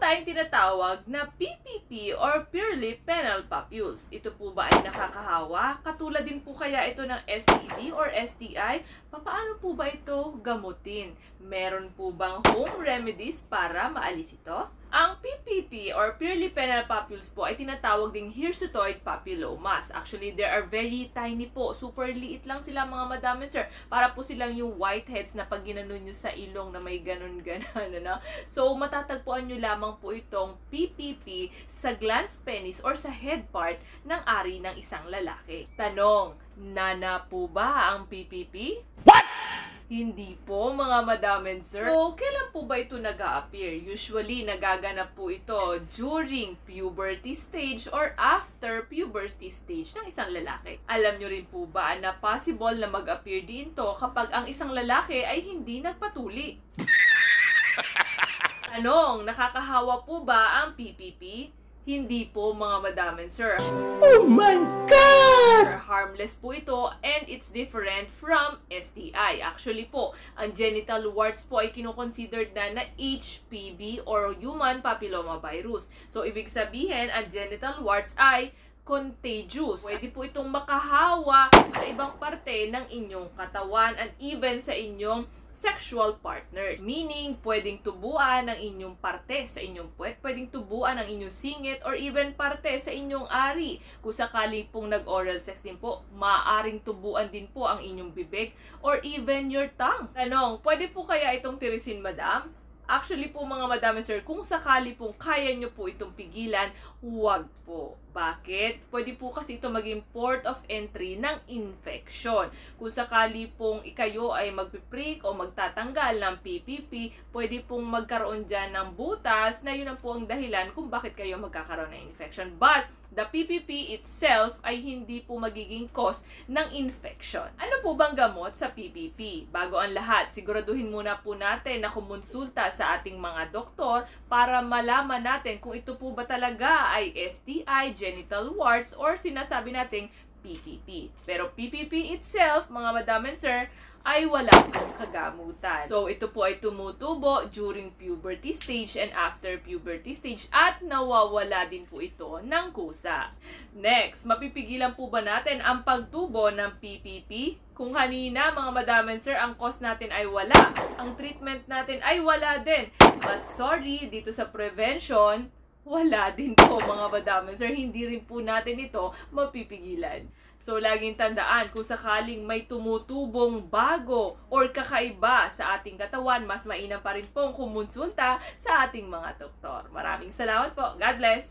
tayong tinatawag na PPP or purely penile papules. Ito po ba ay nakakahawa? Katulad din po kaya ito ng STD or STI? Paano po ba ito gamutin? Meron po bang home remedies para maalis ito? Ang PPP or purely penile papules po ay tinatawag ding hirsutoid papillomas. Actually, they are very tiny po. Super liit lang sila mga madam and sir. Para po silang yung whiteheads na pag ginanon nyo sa ilong na may ganon-ganon. Ano? So, matatagpuan nyo lamang po itong PPP sa glans penis or sa head part ng ari ng isang lalaki. Tanong, nana po ba ang PPP? What? Hindi po, mga madam and sir. So, kailan po ba ito nag-a-appear? Usually, nagaganap po ito during puberty stage or after puberty stage ng isang lalaki. Alam nyo rin po ba na possible na mag-appear din to kapag ang isang lalaki ay hindi nagpatuli? Tanong, nakakahawa po ba ang PPP? Hindi po, mga madam and sir. Oh my God! Harmless po ito and it's different from STI. Actually po, ang genital warts po ay kinoconsidered na HPV or human papilloma virus. So, ibig sabihin, ang genital warts ay contagious. Pwede po itong makahawa sa ibang parte ng inyong katawan and even sa inyong sexual partners. Meaning, pwedeng tubuan ang inyong parte sa inyong puwet, pwedeng tubuan ang inyong singit, or even parte sa inyong ari. Kung sakali pong nag-oral sex din po, maaaring tubuan din po ang inyong bibig, or even your tongue. Tanong, pwede po kaya itong tirisin, madam? Actually po, mga madam and sir, kung sakali pong kaya nyo po itong pigilan, huwag po. Bakit? Pwede po kasi ito maging port of entry ng infection. Kung sakali pong kayo ay magpiprick o magtatanggal ng PPP, pwede pong magkaroon dyan ng butas na yun ang po ang dahilan kung bakit kayo magkakaroon ng infection. But, the PPP itself ay hindi po magiging cause ng infection. Ano po bang gamot sa PPP? Bago ang lahat, siguraduhin muna po natin na kumonsulta sa ating mga doktor para malaman natin kung ito po ba talaga ay STI, genital warts, or sinasabi nating PPP. Pero PPP itself, mga madam and sir, ay wala pong kagamutan. So, ito po ay tumutubo during puberty stage and after puberty stage at nawawala din po ito ng kusa. Next, mapipigilan po ba natin ang pagtubo ng PPP? Kung kanina, mga madam and sir, ang cause natin ay wala. Ang treatment natin ay wala din. But sorry, dito sa prevention, wala din po, mga madam and sir. Hindi rin po natin ito mapipigilan. So, laging tandaan, kung sakaling may tumutubong bago or kakaiba sa ating katawan, mas mainam pa rin pong kumonsulta sa ating mga doktor. Maraming salamat po. God bless!